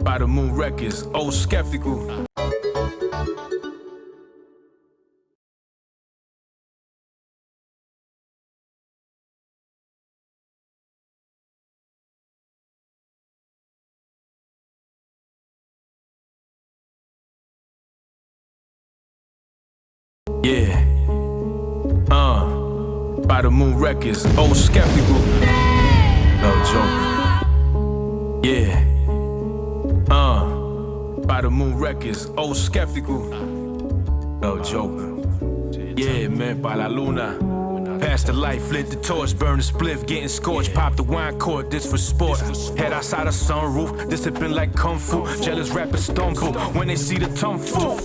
By the Moon Records, old skeptical. Yeah, by the Moon Records, old skeptical. No joke. Yeah, by the Moon Records, old skeptical. No joke. Yeah, man, by la luna. Past the light, lit the torch, burn the spliff, getting scorched, pop the wine cord, this for sport. Head outside the sunroof, this had been like kung fu. Jealous rappers stumble when they see the tomfoo.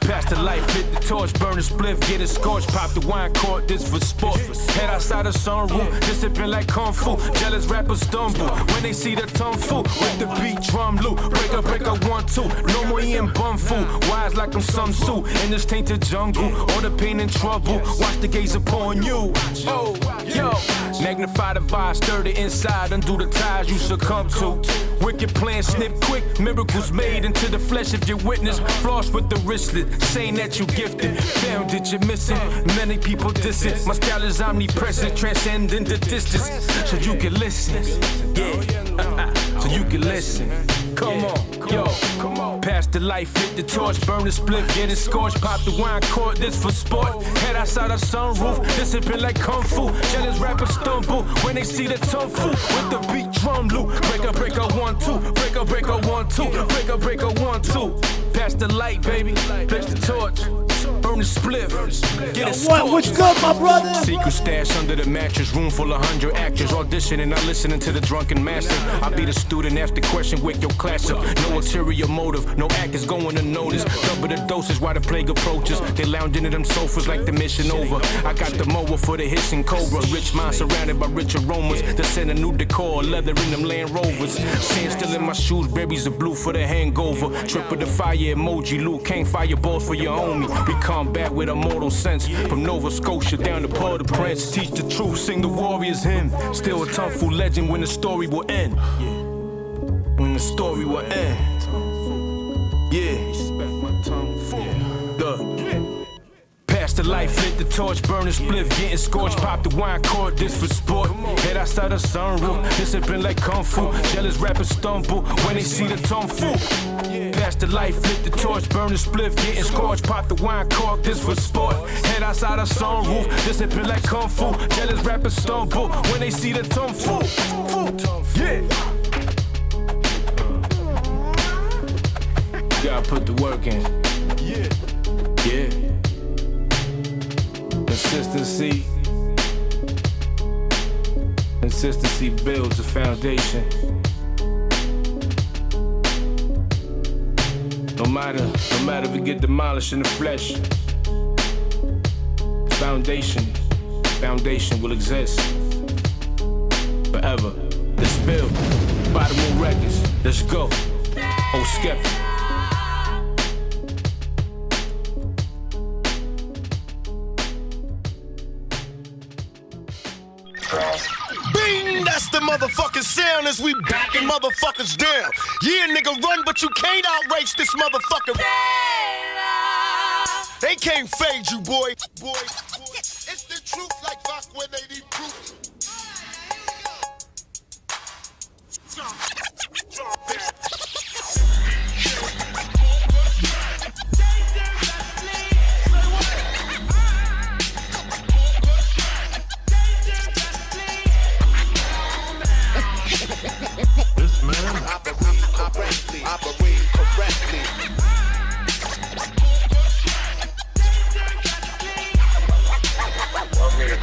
Past the light, lit the torch, burn the spliff, getting scorched, pop the wine cord, this for sport. Head outside the sunroof, this had been like kung fu. Jealous rappers stumble when they see the tomfoo. With the beat drum loop, break up 1, 2. No more Ian Bumfoo, wise like I'm some Sue. In this tainted jungle, all the pain and trouble. Watch the gaze upon you. Oh, yo, magnify the vibe, stir the inside, undo the ties you succumb to. Wicked plan, snip quick, miracles made into the flesh if you witness. Floss with the wristlet, saying that you gifted. Found that you're missing, many people diss it. My style is omnipresent, transcending the distance. So you can listen, yeah, so you can listen. Come on, yo, come on. Pass the light, flip the torch, burn the spliff, getting scorched, pop the wine cord, this for sport. Head outside the sunroof, this had been like kung fu. Jealous rappers stumble when they see the tomfoo. With the beat drum loop, break up 1, 2, break up 1, 2, break up 1, 2. Pass the light, baby, place the torch, burn the spliff, get it scorched. What's good, my brother? Secret stash under the mattress, room full of 100 actors auditioning, not listening to the drunken master. I be the student, ask the question, wake your class up. No ulterior motive, no actors going unnoticed. Double the doses while the plague approaches. They lounge into them sofas like the mission over. I got the mower for the hissing cobra. Rich mind surrounded by rich aromas. They send a new decor, leather in them Land Rovers. Sand still in my shoes, berries of blue for the hangover. Triple the fire emoji, Luke can't fireballs for your homie. We combat with a mortal sense. From Nova Scotia down to Port-au-Prince. Teach the truth, sing the warrior's hymn. Still a tough legend when the story will end. When the story will end. Yeah. Pass the light, flip the torch, burn the spliff, getting scorched, pop the wine cord, this for sport. Head outside the sunroof, this had been like kung fu. Jealous rappers stumble when they see the tomfoo. Pass the light, flip the torch, burn the spliff, getting scorched, pop the wine cork, this for sport. Head outside the sunroof, this had been like kung fu. Jealous rappers stumble when they see the tomfoo. Yeah. Gotta put the work in. Yeah. Consistency builds a foundation. No matter if we get demolished in the flesh, foundation will exist forever. Let's build. By the Moon Records, let's go. Oh, skeptic. Bing, that's the motherfucking sound as we backing motherfuckers down. Yeah, nigga, run, but you can't outrace this motherfucker. They can't fade you, boy. It's the truth like fuck when they need proof. This man operate correctly.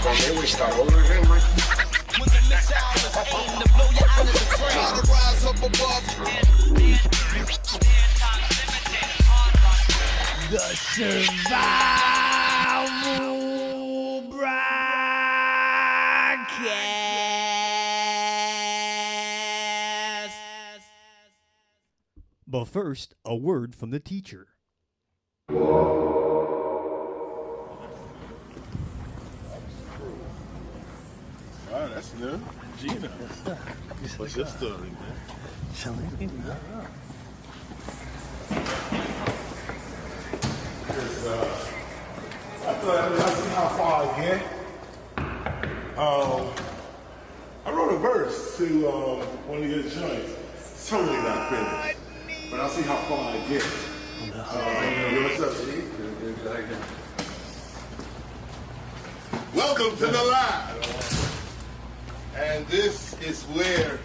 Can we start over again, Mike? Rise up above. The Survival Broadcast. But first, a word from the teacher. Wow, that's new. Gina. What's your story, man? Chilling. I thought I'd see how far I get. I wrote a verse to one of your joints. It's totally not finished, but I'll see how far I get. What's up, G? Welcome to the live. And this is where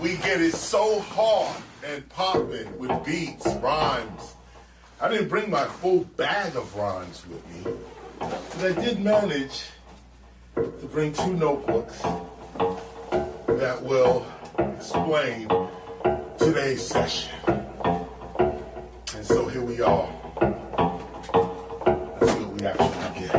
we get it so hard and popping with beats, rhymes. I didn't bring my full bag of rhymes with me, but I did manage to bring 2 notebooks that will explain today's session. And so here we are. Let's see what we actually get.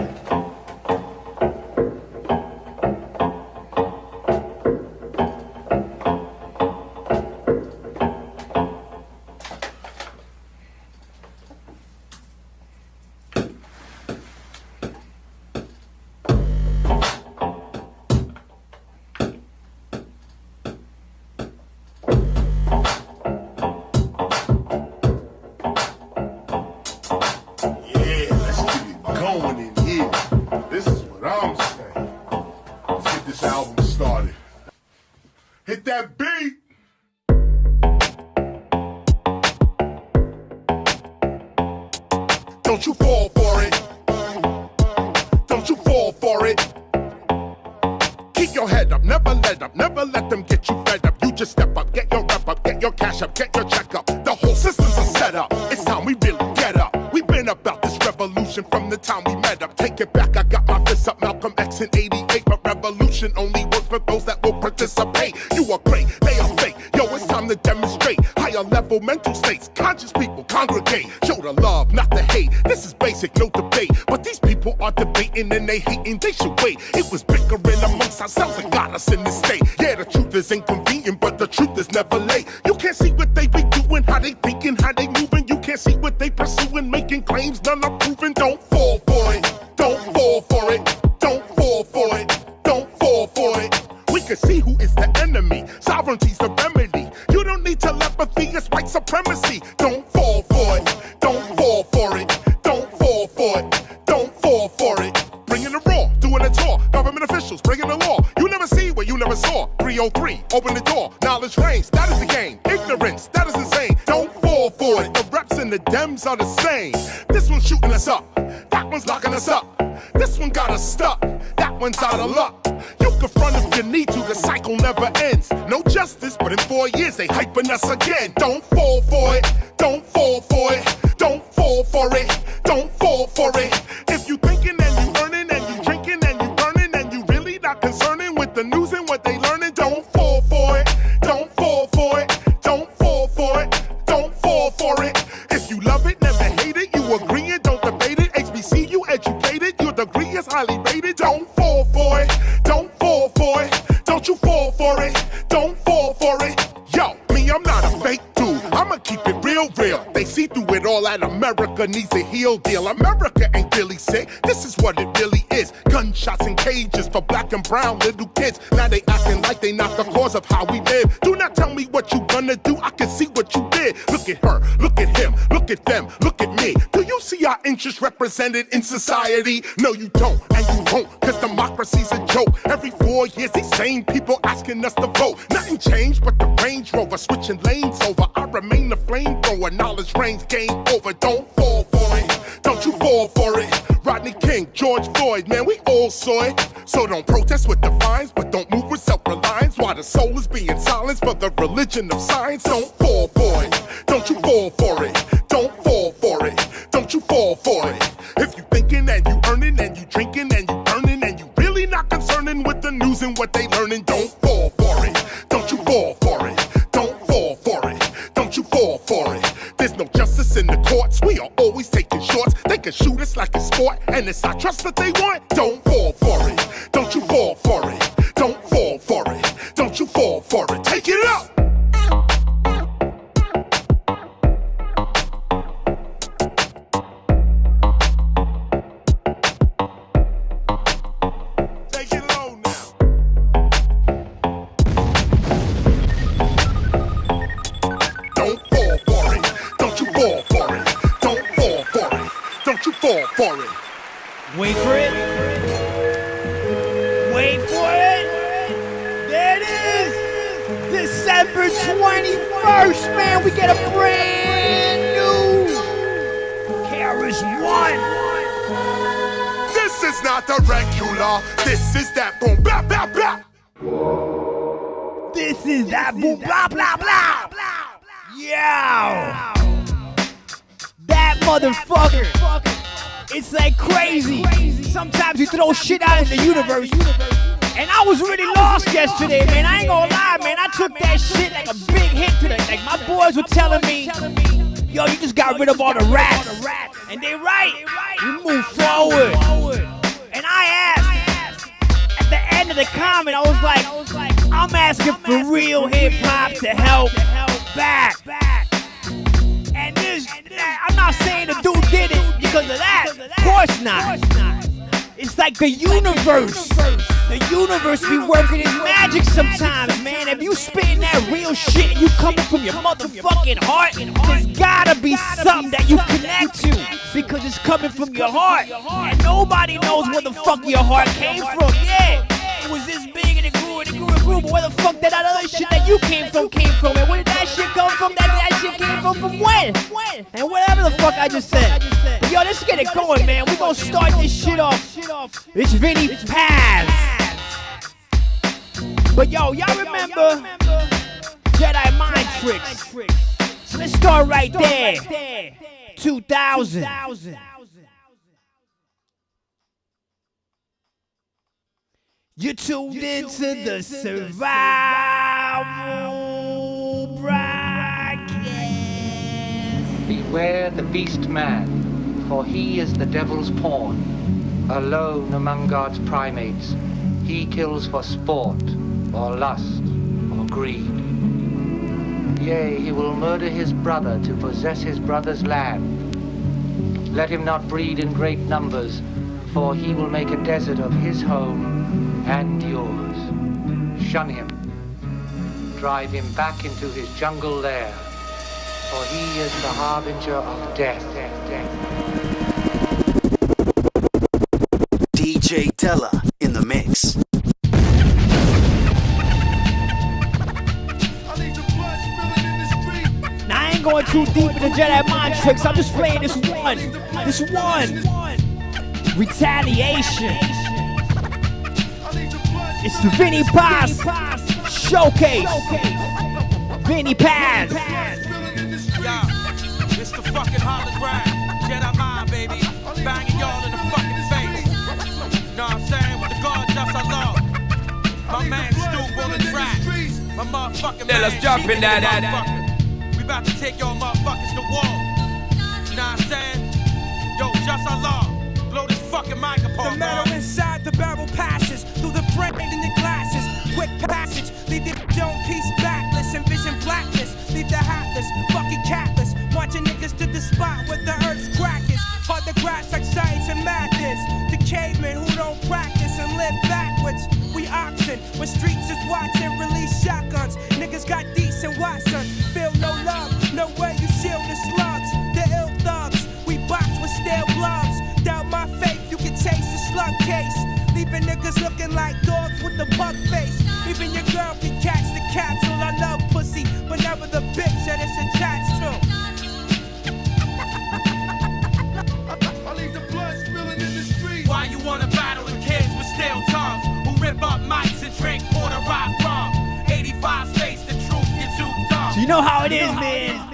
Hit that beat. Don't you fall for it. Don't you fall for it. Keep your head up, never let up, never let them get you fed up. You just step up, get your rep up, get your cash up, get your check up. The whole system's a setup. It's time we really get up. We've been about this revolution from the time we met up. Take it back, I got my fists up, Malcolm X in 88. But revolution only works for those that will participate. You are great, they are fake. Yo, it's time to demonstrate higher level mental states. Conscious people congregate. Show the love, not the hate. This is basic, no debate. But these people are debating and they hating, they should wait. It was bickering amongst ourselves and got us in this state. Yeah, the truth is inconvenient, but the truth is never late. You can't see what they be doing, how they thinking, how they moving. You can't see what they pursuing, making claims none are proven. Don't fall for it, don't fall for it, don't fall for it, don't fall for it. We can see who is the enemy, sovereignty's the remedy. You don't need telepathy, it's white supremacy. Don't fall for it, don't fall for it, don't fall for it, don't fall for it. Bringing the raw, doing a tour, government officials bringing the law. You never see what you never saw. 303, open the door, knowledge reigns, that is the game. Ignorance, that is insane. Don't fall for it, the reps and the Dems are the same. This one's shooting us up, that one's locking us up. This one got us stuck, that one's out of luck. You can front if you need to, the cycle never ends. No justice, but in 4 years they hyping us again. Don't fall for it, don't fall for it, don't fall for it, don't fall for it. If you thinking and you earning and you drinking and you burning and you really not concerning with the news and what they learning, don't fall for it, don't fall for it, don't fall for it, don't fall for it. If you love it, never hate it, you agreeing, don't debate it. HBCU educated, your degree is highly rated. Don't fall for it, don't fall for it, don't you fall for it, don't fall for it. Yo, me, I'm not a fake dude, I'ma keep it real. They see through it all that America needs a heel deal. America ain't really sick, this is what it really is. Gunshots and cages for black and brown little kids. Now they acting like they not the cause of how we live. Do not tell me what you gonna do, I can see what you did. Look at her, look at him, look at them, look at me. Do you see our interests represented in society? No, you don't, and you won't, cause democracy's a joke. Every 4 years, these same people asking us to vote. Nothing changed but the Range Rover switching lanes over. I remain the flamethrower, knowledge reigns, game over. Don't fall for it, don't you fall for it. Rodney King, George Floyd, man, we all saw it. So don't protest with defiance, but don't move with self-reliance. While the soul is being silenced for the religion of science. Don't fall for it, don't you fall for it, don't fall for it, don't you fall for it. If you thinking and you earning and you drinking and you burning and you really not concerning with the news and what they learning, don't fall for it, don't you fall for it, don't fall for it, don't you fall for it. There's no justice in the courts, we are always taking shorts. They can shoot us like a sport, and it's our trust that they want. Don't fall for it, don't you fall for it, don't fall for it, don't you fall for it. Take it up! Take it low now. Don't fall for it, don't you fall for it, don't fall for it. for it. Wait for it. Wait for it. There it is. December 21st, man. We get a brand new KRS-One. This is not a regular. This is that boom, blah, blah, blah. This is that boom, blah, blah, blah. Yeah. That motherfucker. It's like crazy. Sometimes you throw shit out in the universe. And I was really lost yesterday, man. I ain't gonna lie, man. I took that shit like a big hit to the. Like my boys were telling me, yo, you just got rid of all the rats. And they right. We move forward. And I asked at the end of the comment, I was like, I'm asking for real hip hop to help back. And this, I'm not saying the dude did it because of that. Of course not. It's like the universe. The universe be working its magic sometimes, man. If you spitting that real shit and you coming from your motherfucking heart, there's gotta be something that you connect to because it's coming from your heart. And nobody knows where the fuck your heart came from. Yeah, it was this big and it grew and it grew and grew, but where the fuck that other shit that you came from? And where did that shit come from? That shit came from when? And whatever the fuck I just said. But yo, let's get it going, man. We gonna start this shit off. It's Vinnie Paz. But yo, y'all remember Jedi Mind Tricks? So let's start right there. 2000. You tuned into the survival broadcast. Beware the beast man, for he is the devil's pawn. Alone among God's primates, he kills for sport, or lust, or greed. Yea, he will murder his brother to possess his brother's land. Let him not breed in great numbers, for he will make a desert of his home and yours. Shun him. Drive him back into his jungle lair, for he is the harbinger of death. DJ Della in the mix. Now I ain't going too deep into Jedi Mind Tricks. I'm just playing this one. Retaliation. It's the Vinnie Paz Showcase. Vinnie Paz. Yo, it's the fucking hologram. Jedi Mind, baby. Banging y'all in the fucking face. Know what I'm saying? With the God just I love. My man Stu on the track. My motherfucking man. Let's jump in that. We about to take y'all motherfuckers to war. You know what I'm saying? Yo, just I love. Blow this fucking mic apart. The metal inside the barrel passes through the frame in the glasses. Quick passage, leave your own piece backless. Envision blackness, leave the hatless, fucking catless. Marching niggas to the spot where the earth's crack is. Hard to grasp like science and math is. The cavemen who don't practice and live backwards. We oxen when streets is watching, release shotguns. Niggas got decent watch, son. Feel no love, no way you shield the slugs. The ill thugs, we box with steel gloves. Doubt my faith, you can taste the slug case. Leaving niggas looking like dogs with the bug face. Even your girl can catch the capsule. I love pussy, but never the bitch that it's attached to. I leave the blood spilling in the street. Why you wanna battle with kids with steel tongues who rip up mics and drink quarter rock rum? 85 space, the truth, you're too dumb. So you know how it is, man.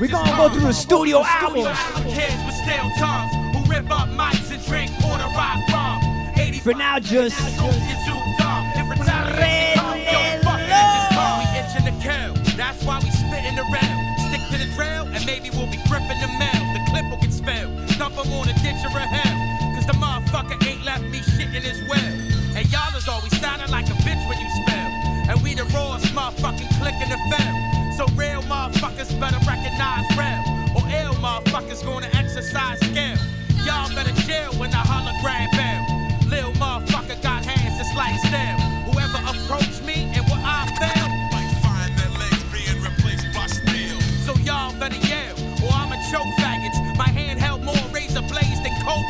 We're gonna go through the studio albums. Kids with steel tongues who rip up mics and drink quarter rock rum. For now, just that's why we spitting around. Stick to the trail, and maybe we'll be gripping the mail. The clip will get spelled. Dump him on a ditch or a hell. Cause the motherfucker ain't left me shit in his well. And y'all is always sounding like a bitch when you spell. And we the rawest motherfucking click in the fell. So real motherfuckers better recognize real. Or ill motherfuckers gonna exercise skill. Y'all better chill when the hologram bell. Lil motherfucker got hands just like steel. Whoever approached me and what I felt Might find their legs being replaced by steel. so y'all better yell, or I'ma choke faggots. My hand held more razor blades than cold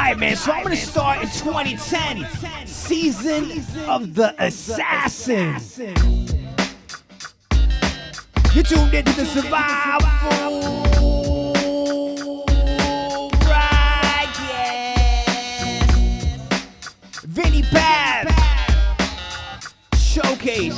Alright, man, so I'm gonna start in 2010. Season of the Assassin. You tuned into the Survival Broadcast. Vinnie Pass Showcase.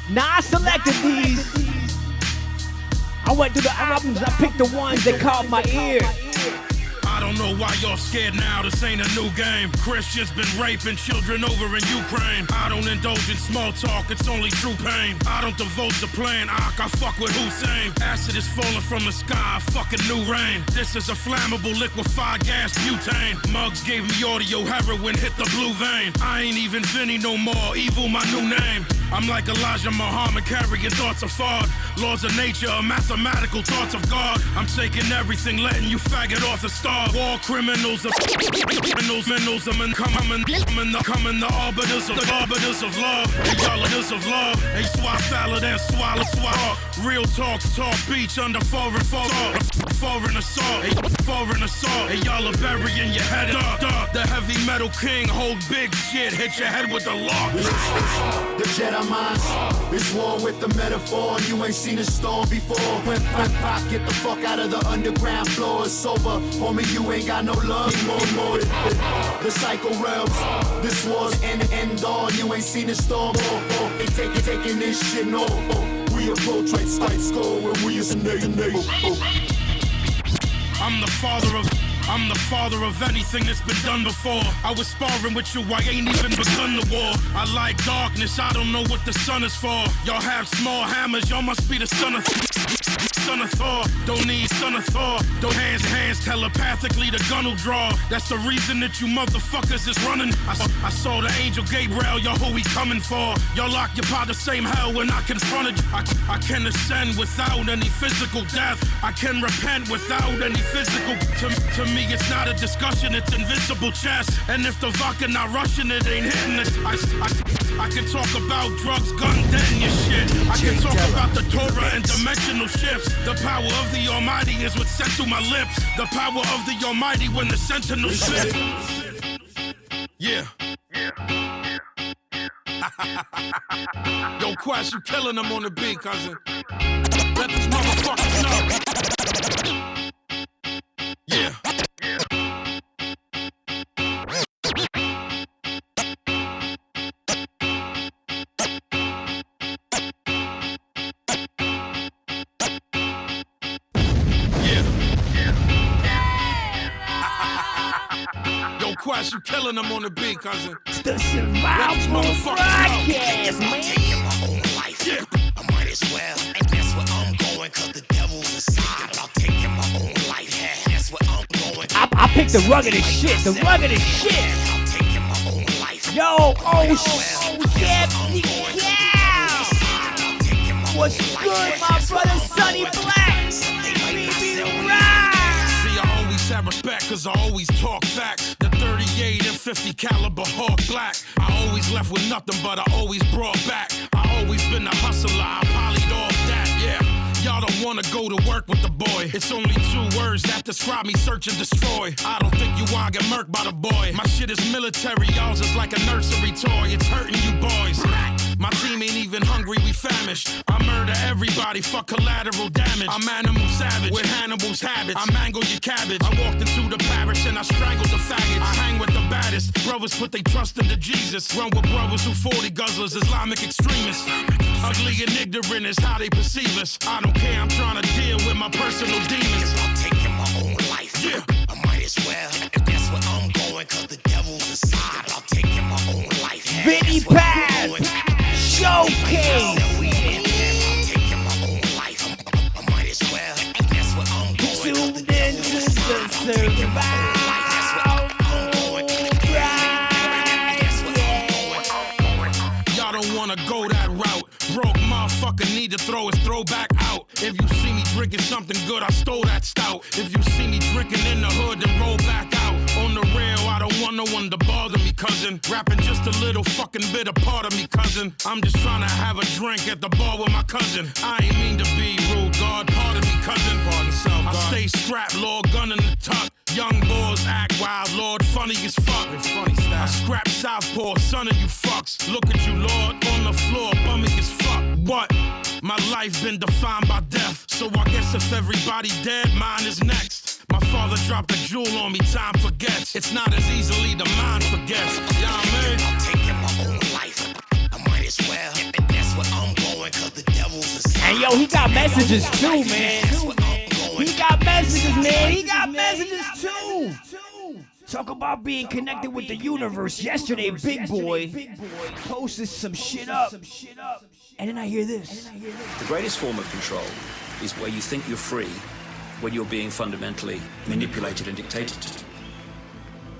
Now I selected these. I went through the albums, I picked the ones that caught my ear. I don't know why y'all scared now, this ain't a new game. Christians been raping children over in Ukraine. I don't indulge in small talk, it's only true pain. I don't devote to playing Ak, I fuck with Hussein. Acid is falling from the sky, fucking new rain. This is a flammable liquefied gas butane. Mugs gave me audio, heroin hit the blue vein. I ain't even Vinnie no more, evil my new name. I'm like Elijah Muhammad, carrying thoughts of fraud. Laws of nature are mathematical thoughts of God. I'm taking everything, letting you faggot off the star. War criminals of criminals, I'm coming the arbiters of love. They arbiters of love. They swap salad and swallow. Real talk beach under foreign assault. Hey, y'all are burying your head up. The heavy metal king hold big shit, hit your head with the law. The Jedi minds, it's war with the metaphor. You ain't seen a storm before. When pop, get the fuck out of the underground floor. It's over, homie, you ain't got no love. More. The cycle realms, this war's end all. You ain't seen a storm. Ain't taking this shit no. We approach right score when we is in I'm the father of anything that's been done before. I was sparring with you, I ain't even begun the war. I like darkness, I don't know what the sun is for. Y'all have small hammers, y'all must be the son of Thor. Don't need son of Thor. Don't hands telepathically the gun will draw. That's the reason that you motherfuckers is running. I saw the angel Gabriel, y'all who he coming for. Y'all occupy the same hell when I confronted you. I can ascend without any physical death. I can repent without any physical. To me it's not a discussion, it's invisible chess. And if the vodka not rushing, it ain't hitting us. I can talk about drugs, gun, dead and your shit. I can talk about the Torah and dimensional shifts. The power of the Almighty is what's sent through my lips. The power of the Almighty when the sentinel slip. Yeah. Yo, Quest, you killing them on the beat, cousin. Let these motherfuckers know. Yeah. Quest, you killing them on the beat, cousin. It's the Survival Broadcast, man. Yeah. I might as well, and that's where I'm going, cause the devil's inside. I'm taking my own life, yeah, that's where I'm going. I picked the ruggedest shit, I'm taking my own life. Yo, yeah. What's good, my brother Sonny Black? See, I always have respect, cause I always talk facts. The 38 and 50 caliber Hawk Black. I always left with nothing, but I always brought back. I always been a hustler, I polyed off that, yeah. Y'all don't wanna go to work with the boy. It's only 2 words that describe me, search and destroy. I don't think you wanna get murked by the boy. My shit is military, y'all's is like a nursery toy. It's hurting you boys. My team ain't even hungry, we famished. I murder everybody for collateral damage. I'm animal savage with Hannibal's habits. I mangle your cabbage. I walked into the parish and I strangled the faggots. I hang with the baddest. Brothers put they trust into Jesus. Run with brothers who 40 guzzlers, Islamic extremists. Ugly and ignorant is how they perceive us. I don't care, I'm trying to deal with my personal demons. I'm taking my own life. Yeah. I might as well, and that's where I'm going, cause the devil's inside. I'm taking my own life. Yeah, Vinnie Pass Showcase. I might as well, and that's where I'm going. Tuned into the Survival Broadcast. Y'all don't wanna go that route. Broke motherfucker need to throw his throwback out. If you see me drinking something good, I stole that stout. If you see me drinking in the hood, then roll back out. On the rail, I don't want no one to bother me, cause cousin. Rapping just a little fucking bit of part of me, cousin. I'm just trying to have a drink at the bar with my cousin. I ain't mean to be rude, God, pardon me, cousin. Pardon self, I stay strapped, Lord, gun in the tuck. Young boys act wild, Lord, funny as fuck. It's funny style. I scrap southpaw, son of you fucks. Look at you, Lord, on the floor, bummy as fuck. What? My life been defined by death. So I guess if everybody dead, mine is next. My father dropped a jewel on me, time forgets. It's not as easily the mind forgets. You know what I mean? I'm taking my own life. I might as well. And that's where I'm going, cause the devil's a And yo, he got messages too, man. He got messages, man. He got messages too. Talk about being connected with the universe. Yesterday, Big Boy posted some shit up. And then I hear this. The greatest form of control is where you think you're free when you're being fundamentally manipulated and dictated to.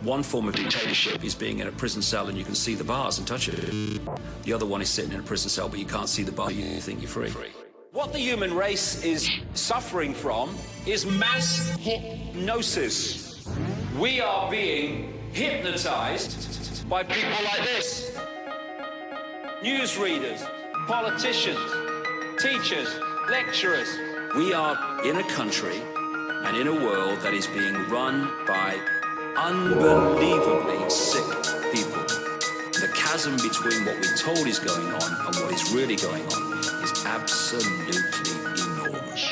One form of dictatorship is being in a prison cell and you can see the bars and touch it. The other one is sitting in a prison cell but you can't see the bar, you think you're free. What the human race is suffering from is mass hypnosis. We are being hypnotized by people like this. Newsreaders, politicians, teachers, lecturers. We are in a country and in a world that is being run by unbelievably sick people. The chasm between what we're told is going on and what is really going on is absolutely enormous.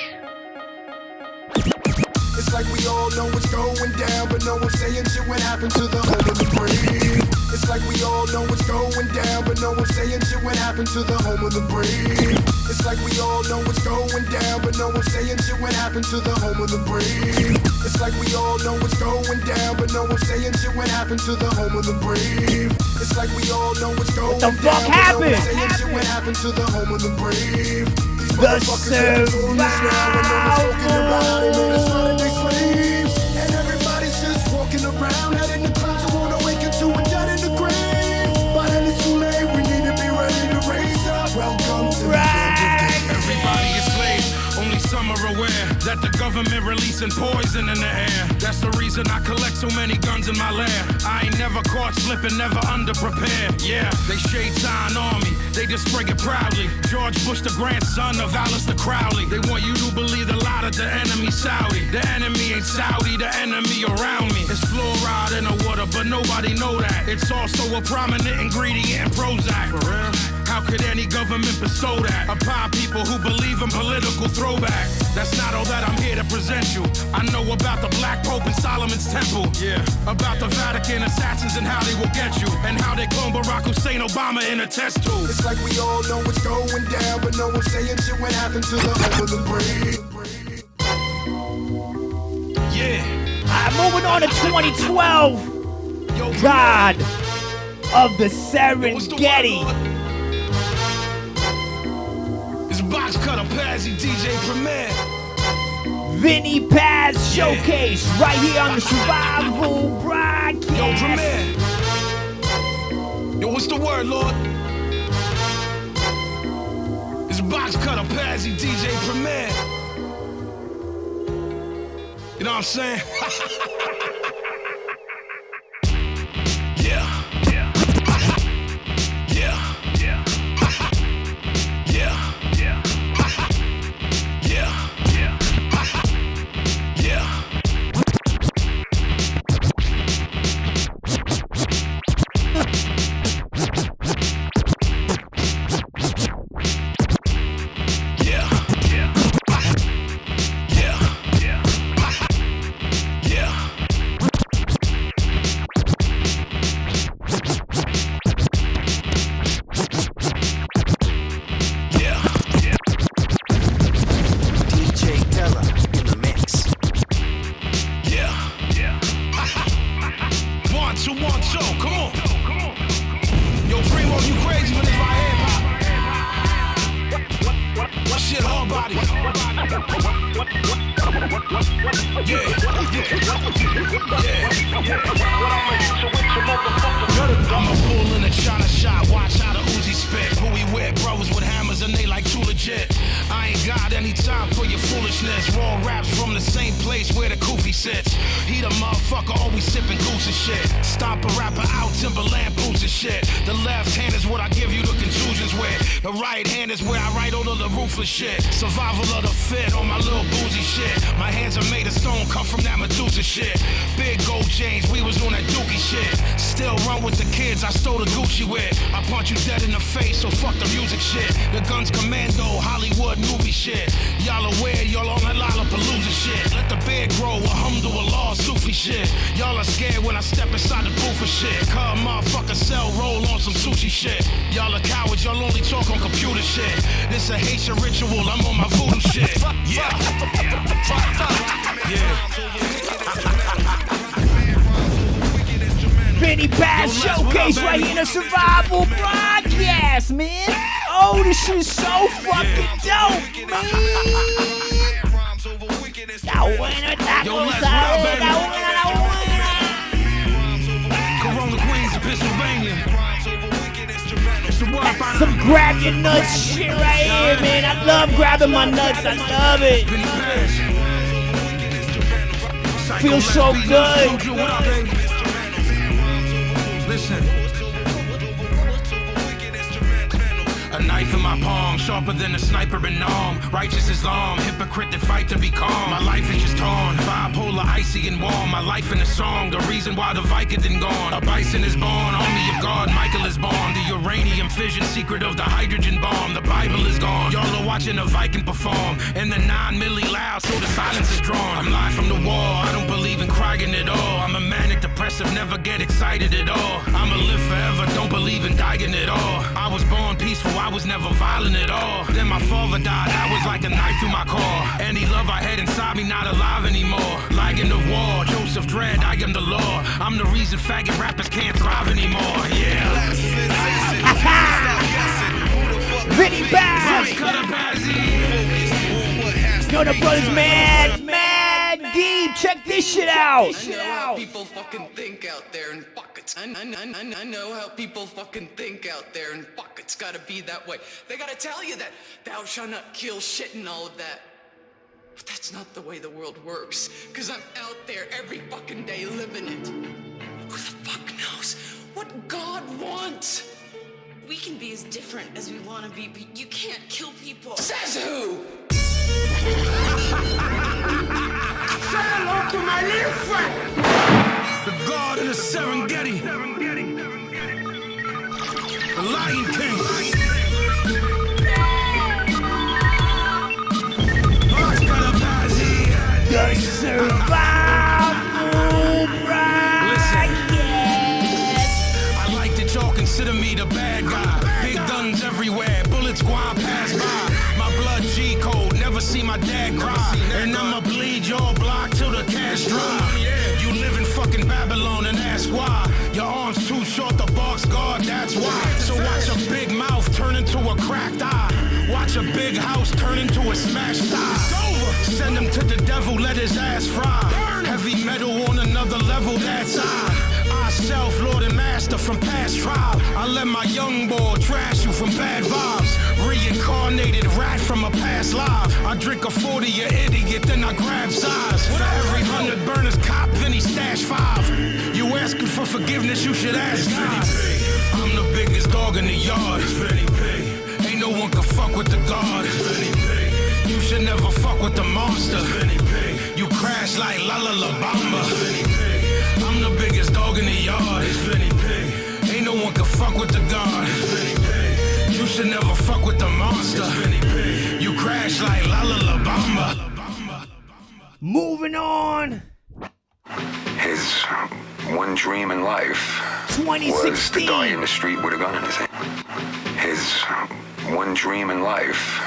It's like we all know what's going down, but no one's saying shit what happened to the home of the brave. It's like we all know what's going down, but no one's saying shit what happened to the home of the brave. It's like we all know what's going down, but no one's saying shit what happened to the home of the brave. It's like we all know what's going down, but no one's saying shit what happened to the home of the brave. It's like we all know what's going down, but no one's saying shit what happened to the home of the brave. These motherfuckers have the now, and no one's talking about it. No, that's why they slaves, and everybody's just walking around, head in the clouds, who wanna wake into a dead in the grave. But then it's too late, we need to be ready to raise up. Welcome to the end of days. Everybody is slaves, only some are aware that the government releasing poison in the air. That's the reason I collect so many guns in my lair. I ain't never caught slipping, never underprepared. Yeah, they shade sign on me, they just spray it proudly. George Bush, the grandson of Alistair Crowley. They want you to believe the lie that the enemy Saudi. The enemy ain't Saudi, the enemy around me. It's fluoride in the water, but nobody know that. It's also a prominent ingredient in Prozac. For real? How could any government bestow that upon people who believe in political throwback? That's not all that I'm here to present you. I know about the Black Pope and Solomon's Temple. Yeah. About the Vatican assassins and how they will get you. And how they clone Barack Hussein Obama in a test tube. It's like we all know what's going down, but no one's saying shit what happened to the home of the brave. Yeah. Moving on to 2012. Yo, God of the Serengeti. It's Box Cutter, Pazzy, DJ Premier. Vinnie Paz Showcase right here on the Survival Broadcast. Yo, Premier. Yo, what's the word, Lord? It's Box Cutter, Pazzy, DJ Premier. You know what I'm saying? Yeah. Yeah. Yeah. Yeah. Yeah. Yeah. Yeah. Yeah. I'm a bull in a China shot, watch how the Uzi spit. Who we with, brothers with hammers and they like too legit. I ain't got any time for your foolishness. Raw raps from the same place where the Koofy sits. He the motherfucker always sipping goose and shit. Stomp a rapper out, Timberland boots and shit. The left hand is what I give you the contusions with. The right hand is where I write all of the ruthless shit. Survival of the fit on my little boozy shit. My hands are made of stone, cut from that Medusa shit. Big gold chains, we was on that dookie shit. Still run with the kids I stole the Gucci with. I punch you dead in the face, so fuck the music shit. The guns commando, Hollywood movie shit. Y'all aware, y'all on that Lollapalooza shit. Let the beard grow, alhamdulillah, Sufi shit. Y'all are scared when I step inside the booth for shit. Cause motherfucker sell, roll on some sushi shit. Y'all are cowards, y'all only talk on computer shit. This a Haitian ritual, I'm on my voodoo shit. Yeah. Vinnie Bass Showcase right here in the Survival Broadcast, man. Oh, this shit is so fucking dope, man. La buena, tacos, sabe, la buena. Corona Queens of Pennsylvania. Some grab your nuts shit right here, man. I love grabbing my nuts. I love it. Feels so good. Listen. A knife in my palm, sharper than a sniper in arm. Righteous Islam, hypocrite that fight to be calm. My life is just torn, bipolar, icy and warm. My life in a song, the reason why the Vicodin gone. A bison is born, army of God, Michael is born. The uranium fission, secret of the hydrogen bomb. The Bible is gone, y'all are watching a Viking perform. And the 9 milli loud, so the silence is drawn. I'm live from the wall, I don't believe in crying at all. I'm a manic depressive, never get excited at all. I'ma live forever, don't believe in dying at all. I was born peaceful, I was never violent at all. Then my father died, that was like a knife through my core. Any love I had inside me, not alive anymore. Like in the war, Joseph Dredd, I am the law. I'm the reason faggot rappers can't thrive anymore, yeah. Vinnie Bass! Yo, the brothers mad deep. Check this shit out. I know how people fucking think out there and fuck it. I know how people fucking think out there and fuck it's gotta be that way. They gotta tell you that thou shalt not kill shit and all of that. But that's not the way the world works. Cause I'm out there every fucking day living it. Who the fuck knows what God wants? We can be as different as we want to be, but you can't kill people. Says who? Say hello to my little friend. The God of the Serengeti. The Lion King. The Survival Broadcast. I like that y'all consider me the bad guy. Big guns everywhere, bullets going past by. My blood G code, never see my dad cry. And I'ma bleed your block till the cash dry. You live in fucking Babylon and ask why. Your arms too short, the box guard, that's why. So watch a big mouth turn into a cracked eye. Watch a big house turn into a smashed thigh. Send him to the devil, let his ass fry. Heavy metal on another level, that's I self-lord and master from past trial. I let my young boy trash you from bad vibes. Reincarnated rat from a past life. I drink a 40, you idiot, then I grab size. For every 100 burners, cop Vinnie stash 5. You asking for forgiveness, you should ask God. I'm the biggest dog in the yard. Ain't no one can fuck with the God. You should never fuck with the monster. You crash like La La La Bamba. I'm the biggest dog in the yard. Ain't no one can fuck with the God. You should never fuck with the monster. You crash like La La La Bamba. Moving on. His one dream in life 2016 was to die in the street with a gun in his hand. His one dream in life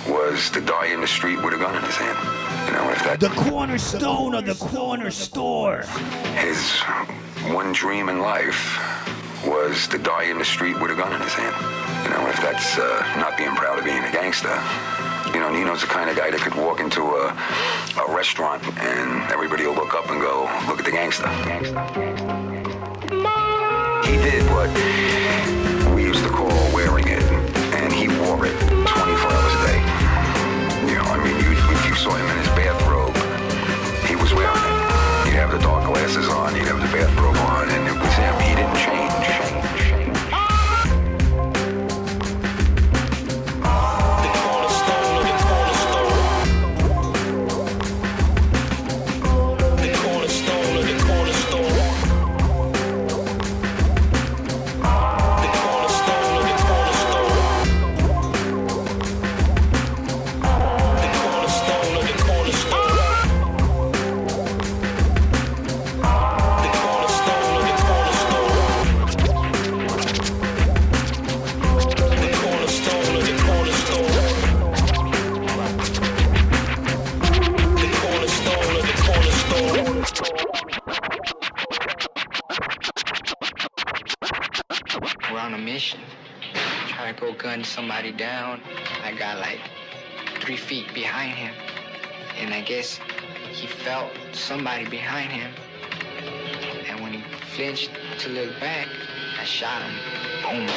was to die in the street with a gun in his hand. You know, if that... The cornerstone of the corner store. His one dream in life was to die in the street with a gun in his hand. You know, if that's not being proud of being a gangster. You know, Nino's the kind of guy that could walk into a restaurant and everybody will look up and go, look at the gangster. He did what we used to call wearing it, and he wore it 24 hours a day. You know, I mean, if you saw him in his bathrobe, he was wearing it. He'd have the dark glasses glasses on, he'd have the bathrobe on, and it was him. He didn't change. Gun somebody down. I got like 3 feet behind him, and I guess he felt somebody behind him, and when he flinched to look back, I shot him. Boom.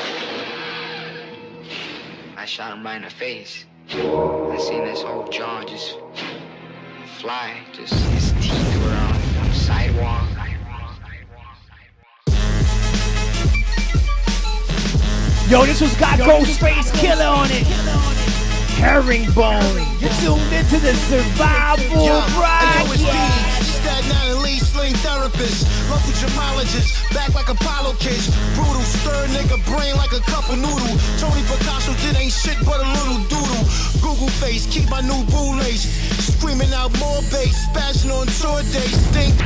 I shot him right in the face. I seen his whole jaw just fly, just his teeth were on the sidewalk. Yo, this one's got Ghostface Killer on it. Herringbone. You're tuned into the Survival Broadcast. Staten Island Lee Sling therapist, local gemologist, back like Apollo kids. Brutal, stir nigga brain like a cup of noodle. Tony Picasso did ain't shit but a little doodle. Google face, keep my new boo lace. Screaming out more bass, spazzing on tour days. Think.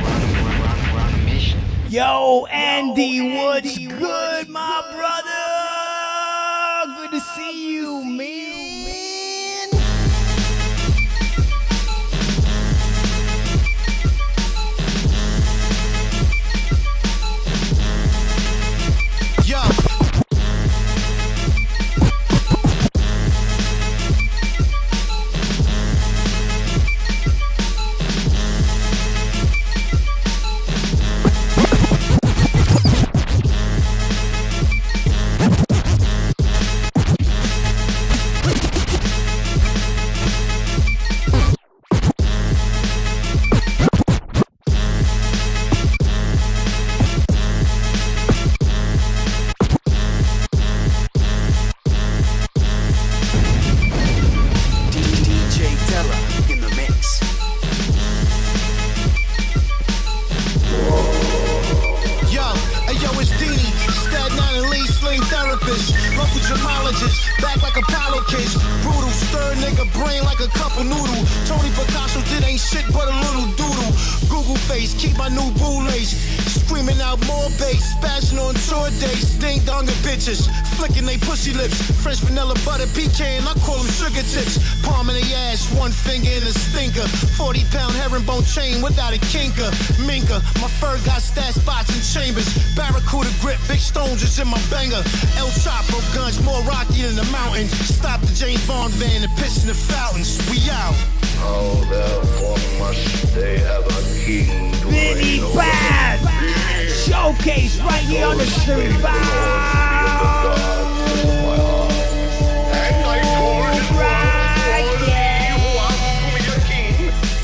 Yo, Andy, what's good, my brother? Good to see you, man. Yo. Flicking they pussy lips, French vanilla butter pecan, I call them sugar tips. Palm in the ass, one finger in a stinker. 40-pound herringbone chain without a kinker. Minka, my fur got stat spots and chambers. Barracuda grip, big stones is in my banger. El Chapo guns, more rocky than the mountain. Stop the James Bond van and piss in the fountains. We out. Oh, therefore must they have a king to Vinnie Bad Showcase right here on the Survival. And I told his wife, who asked to be a king,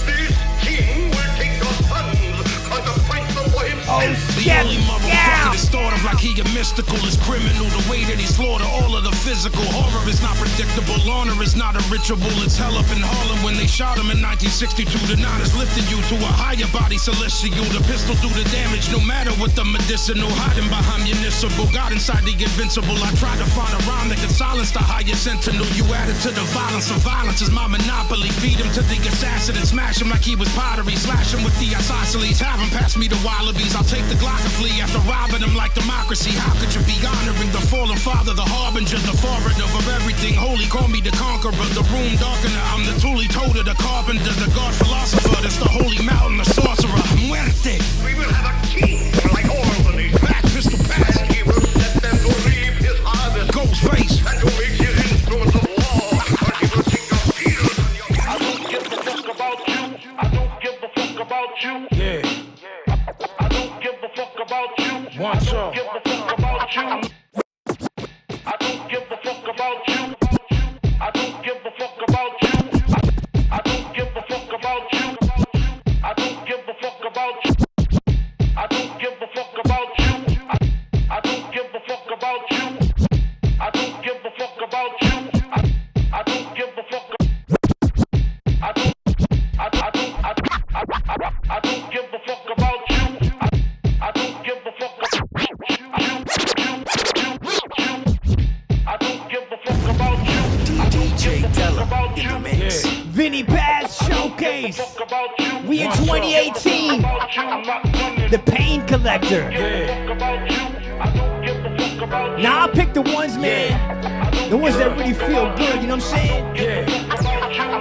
this king will take your sons and the prince away himself. The only motherfucker that's thought of like he a mystical is criminal. The way that he slaughter all of the physical. Horror is not predictable. Honor is not a ritual. It's hell up in Harlem when they shot him in 1962. The nine is lifting you to a higher body celestial. The pistol do the damage no matter what the medicinal. Hiding behind municipal. God inside the invincible. I tried to find a rhyme that can silence the higher sentinel. You added to the violence. The violence is my monopoly. Feed him to the assassin and smash him like he was pottery. Slash him with the isosceles. Have him pass me the wallabies. I'll take the Glock and flee after robbing him like democracy. How could you be honoring the fallen father, the harbinger, the foreigner of everything holy? Call me the conqueror, the room darkener. I'm the Thule Toter, the carpenter, the god philosopher. That's the holy mountain, the sorcerer. Muerte. We will have a king like all the nations. Back pistol pass. And he will set them to reap his harvest. Ghostface. And to make his instruments of war. But he will take your field. I don't give a fuck about you. I don't give a fuck about you. Yeah. I don't give a fuck about you. One song. I don't give a fuck about you. I don't give a fuck about you. I don't give a fuck about you. I don't give a fuck about you. I don't give a fuck about you. movie in 2018, The Pain Collector. Now I pick the ones, man, the ones that really feel good, you know what I'm saying?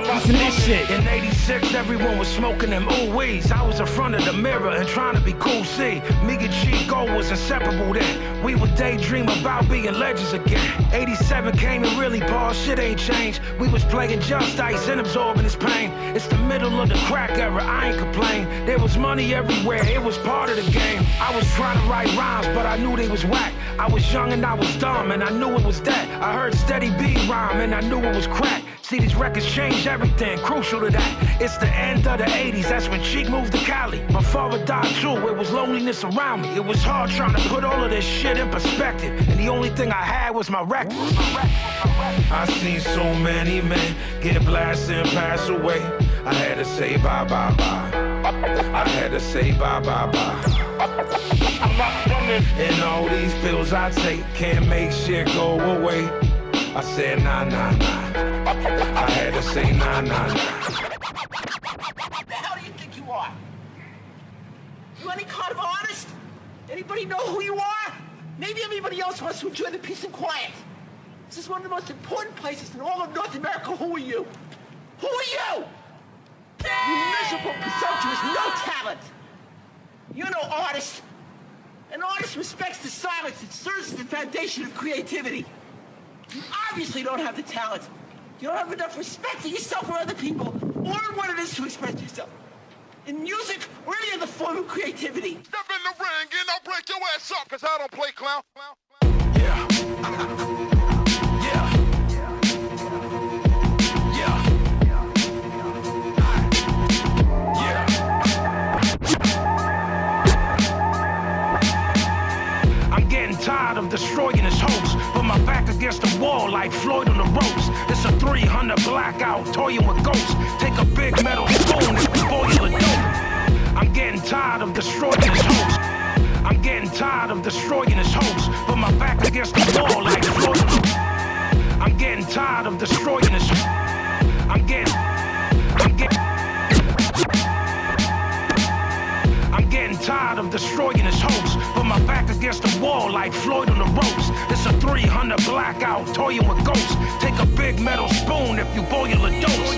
Listen to this shit. In 86, everyone was smoking them ooh-wees. I was in front of the mirror and trying to be cool, see. Me and Chico was inseparable then. We would daydream about being legends again. 87 came and really paused, shit ain't changed. We was playing Just Ice and absorbing his pain. It's the middle of the crack era, I ain't complain. There was money everywhere, it was part of the game. I was trying to write rhymes, but I knew they was whack. I was young and I was dumb, and I knew it was that. I heard Steady B rhyme, and I knew it was crack. See, these records change everything, crucial to that. It's the end of the 80s, that's when Cheek moved to Cali. My father died too, it was loneliness around me. It was hard trying to put all of this shit in perspective, and the only thing I had was my records. I seen so many men get blasted and pass away. I had to say bye, bye, bye. I had to say bye, bye, bye. And all these pills I take can't make shit go away. I said nah, nah, nah. I had to say nah, nah, nah. What the hell do you think you are? You any kind of artist? Anybody know who you are? Maybe everybody else wants to enjoy the peace and quiet. This is one of the most important places in all of North America. Who are you? Who are you? You miserable, presumptuous, no talent. You're no artist. An artist respects the silence. It serves as the foundation of creativity. You obviously don't have the talent. You don't have enough respect for yourself or other people, or what it is to express yourself. In music or any other form of creativity. Step in the ring and I'll break your ass up, cause I don't play clown. Tired of destroying his hopes. Put my back against the wall like Floyd on the ropes. It's a 300 blackout, toying with ghosts. Take a big metal spoon and boil a dope. I'm getting tired of destroying his hopes. I'm getting tired of destroying his hopes. Put my back against the wall like Floyd on the I'm getting tired of destroying his hopes. I'm getting tired of destroying his hopes. Put my back against the wall like Floyd on the ropes. It's a 300 blackout, toying with ghosts. Take a big metal spoon if you boil a dose.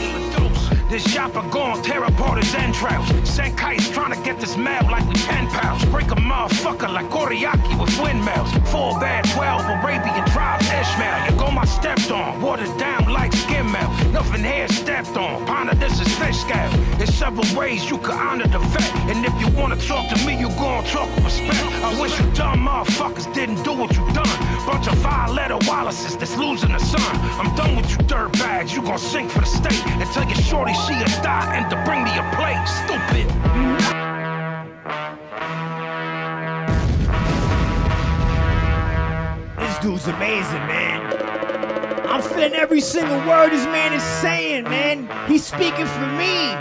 This chopper gon' tear apart his entrails. Send kites trying to get this mail like we 10 pounds. Break a motherfucker like Koriaki with windmills. Full bad 12 Arabian tribes Ishmael. You go my stepped on, watered down like skim milk. Nothing here stepped on, ponder this is fish scale. There's several ways you could honor the vet. And if you wanna talk to me, you gon' talk with respect. I wish you dumb motherfuckers didn't do what you done. Bunch of violator Wallaces that's losing the sun. I'm done with you dirtbags, you gon' sink for the state. Until your shorty she a die and to bring me a plate, stupid. This dude's amazing, man. I'm feeling every single word this man is saying, man. He's speaking for me.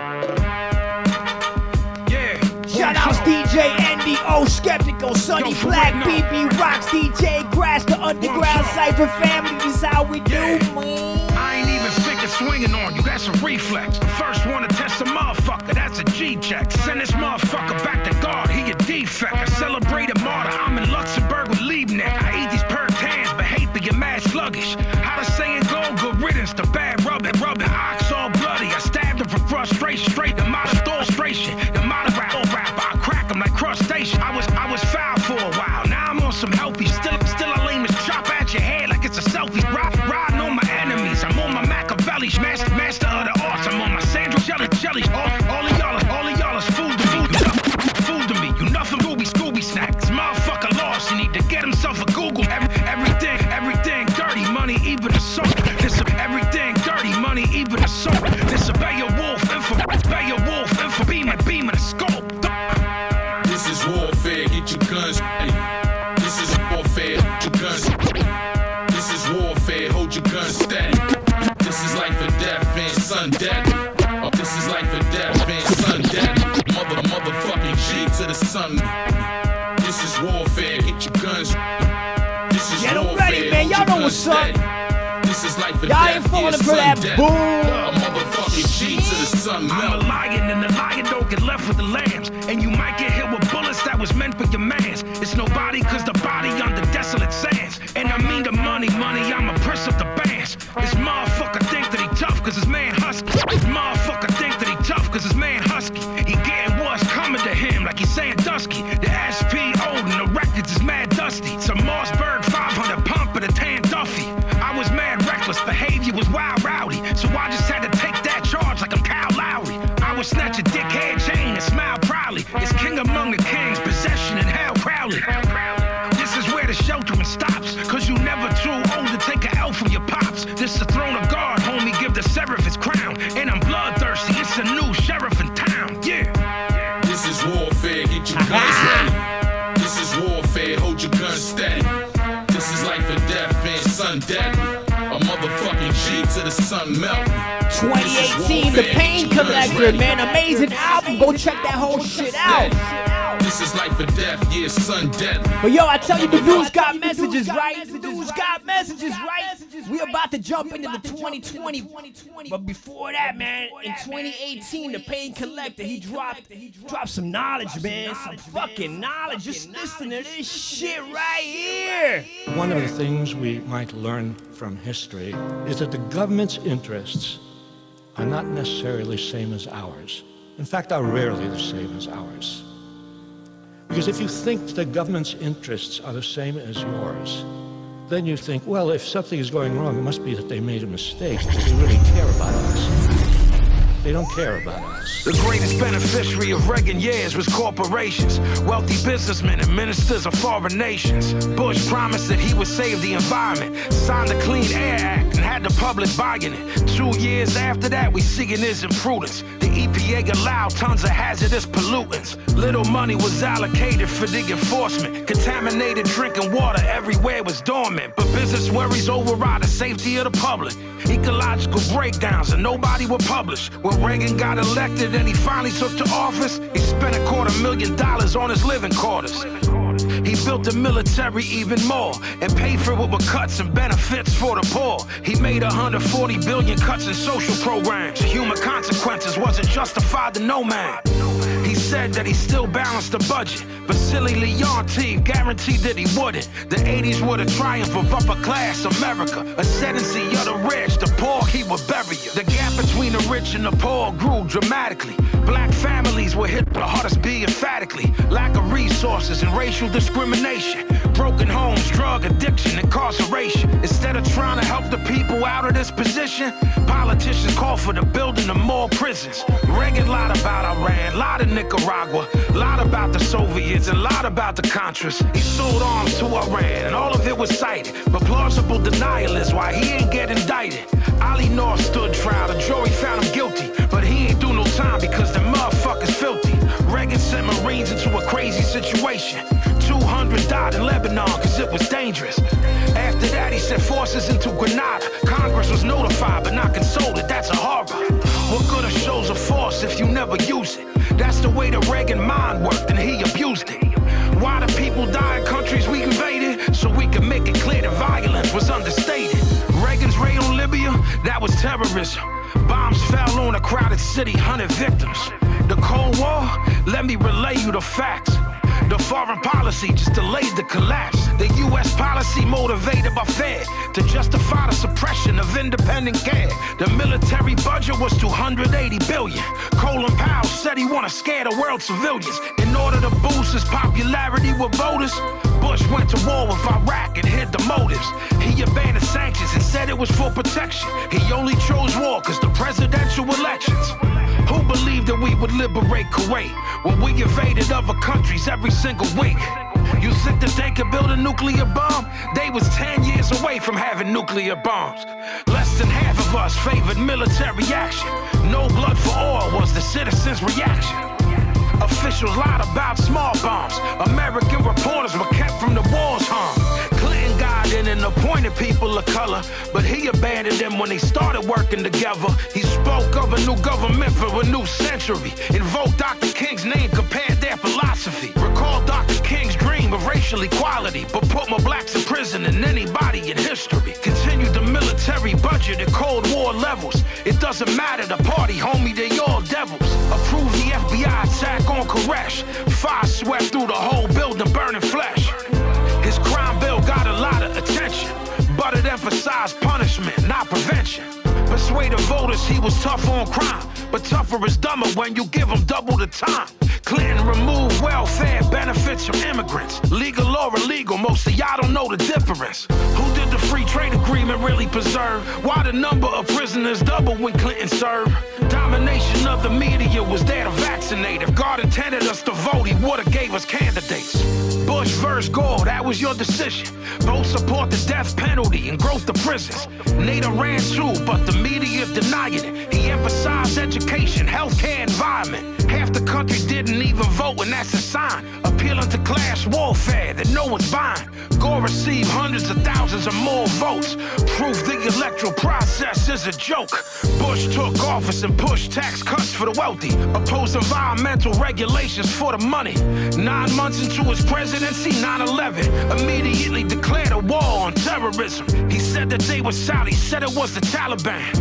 Shout outs DJ Andy O, Skeptical, Sonny Black, BB Rocks, DJ Grass, the Underground Cypher family. This is how we do, man. I ain't even figure swinging on you, that's a reflex. First one to test a motherfucker, that's a G-check. Send this motherfucker back to God, he a defect. I celebrate a martyr, I'm in Luxembourg with Liebknecht. I eat these purged hands, but hate being mad sluggish. How the saying go, good riddance to bad rubbing. Ox all bloody, I stabbed him for frustration. Straight the modern frustration, the modern rap. I crack him like crustacean. I was foul for a while, now I'm on some healthy. Still I lame as chop at your head like it's a selfie. Riding on my enemies, I'm on my Machiavelli's. Master of the arts, I'm on my Sandra jellies. All of y'all is food to me. Food to me, you nothing Scooby snacks. Motherfucker lost, he need to get himself a Google. Everything dirty, money, even the soap. This everything dirty, money, even the soap. This obey your wolf, info, beam the scope. This is warfare, get your guns ready. This is warfare, get your guns ready. This is warfare, hold your guns steady. This is life or death, man, son daddy. Oh, this is life or death, man, son daddy. Motherfucking G to the sun. This is warfare, get your guns ready. This is Get warfare, ready, man. Y'all know what's up. This is life or Y'all death, ain't falling yeah, for that son boom. Motherfucking motherfucking G to the sun melt. I'm a lion and the lion don't get left with the lambs. And you might get hit with bullets that was meant for your mans. It's nobody cause the body under desolate sands. And I mean the money, I'm a prince of the bands. This motherfucker think that he tough cause his man husky. This motherfucker think that he tough cause his man husky. He getting what's coming to him like he's saying Dusky. The SP old and the records is mad dusty. Some Mossberg 500 pump and a tan Duffy. I was mad reckless, behavior was wild rowdy. So I just had to take that charge like I'm Kyle Lowry. I would snatch a dickhead chain and smile proudly. It's king among the kings, possession and hell proudly. This is where the sheltering stops, cause you never too old to take an L from your pops. This the throne of God, homie, give the seraph his crown. And I'm bloodthirsty, it's a new sheriff in town, yeah. This is warfare, get your guns ready. This is warfare, hold your guns steady. This is life or death, man, son deadly. A motherfucking G to the sun melt. 2018, The Pain Collector, man, amazing album. Go check that whole shit out. This is life or death, yeah, son deadly. But yo, I tell you, the dudes got messages, right? The dudes got messages, right? We about to jump into the 2020. But before that, man, in 2018, The Pain Collector, he dropped some knowledge, man. Some fucking knowledge. Just listen to this shit right here. One of the things we might learn from history is that the government's interests are not necessarily the same as ours. In fact, are rarely the same as ours. Because if you think the government's interests are the same as yours, then you think, well, if something is going wrong, it must be that they made a mistake because they really care about us. They don't care about us. The greatest beneficiary of Reagan years was corporations, wealthy businessmen and ministers of foreign nations. Bush promised that he would save the environment, signed the Clean Air Act and had the public buying it. 2 years after that, we seeing his imprudence. The EPA allowed tons of hazardous pollutants. Little money was allocated for the enforcement. Contaminated drinking water everywhere was dormant. But business worries override the safety of the public. Ecological breakdowns and nobody would publish. When Reagan got elected and he finally took to office, he spent $250,000 on his living quarters. He built the military even more and paid for it with cuts and benefits for the poor. He made 140 billion cuts in social programs. Human consequences wasn't justified to no man. He said that he still balanced the budget, but silly Leontine guaranteed that he wouldn't. The 80s were the triumph of upper class America. Ascendancy of the rich, the poor he would bury you. The gap between the rich and the poor grew dramatically. Black families were hit the hardest beat emphatically. Lack of resources and racial discrimination. Broken homes, drug addiction, incarceration. Instead of trying to help the people out of this position, politicians call for the building of more prisons. Reagan lied about Iran, lied to Nicaragua, lied about the Soviets, and lied about the Contras. He sold arms to Iran, and all of it was cited. But plausible denial is why he ain't get indicted. Ali North stood trial, the jury found him guilty, but he ain't do no time because the motherfucker's filthy. Reagan sent Marines into a crazy situation. 200 died in Lebanon cause it was dangerous. After that he sent forces into Grenada. Congress was notified but not consulted, that's a horror. What good are shows of force if you never use it? That's the way the Reagan mind worked and he abused it. Why do people die in countries we invaded? So we can make it clear that violence was understated. Reagan's raid on Libya, that was terrorism. Bombs fell on a crowded city, 100 victims. The Cold War, let me relay you the facts. The foreign policy just delayed the collapse. The U.S. policy motivated by fear to justify the suppression of independent care. The military budget was $280 billion. Colin Powell said he wanna scare the world civilians. In order to boost his popularity with voters, Bush went to war with Iraq and hid the motives. He abandoned sanctions and said it was for protection. He only chose war cause the presidential elections. Who believed that we would liberate Kuwait when we invaded other countries every single week? You think that they could build a nuclear bomb? They was 10 years away from having nuclear bombs. Less than half of us favored military action. No blood for oil was the citizens' reaction. Officials lied about small bombs. American reporters were kept from the war's harm. Clinton got in and appointed people of color, but he abandoned them when they started working together. He spoke of a new government for a new century. Invoked Dr. King's name, compared their philosophy. Recall Dr. King's dream of racial equality, but put more blacks in prison than anybody in history. Continued the military budget at Cold War levels. It doesn't matter the party, homie, they all devils. Approve the FBI attack on Koresh. Fire swept through the whole building, burning flesh. His crime bill got a lot of attention, but it emphasized punishment, not prevention. Persuaded voters he was tough on crime, but tougher is dumber when you give him double the time. Clinton removed welfare benefits from immigrants. Legal or illegal, most of y'all don't know the difference. Who did the free trade agreement really preserve? Why the number of prisoners doubled when Clinton served? Domination of the media was there to vaccinate. If God intended us to vote, he would've gave us candidates. Bush versus Gore, that was your decision. Both support the death penalty and growth of prisons. NATO ran too, but the media denying it. He emphasized education, healthcare, environment. Half the country didn't even vote, and that's a sign. Appealing to class warfare that no one's buying. Gore received hundreds of thousands or more votes. Proof the electoral process is a joke. Bush took office and pushed tax cuts for the wealthy. Opposed environmental regulations for the money. 9 months into his presidency, 9/11 immediately declared a war on terrorism. He said that they were Saudi, said it was the Taliban.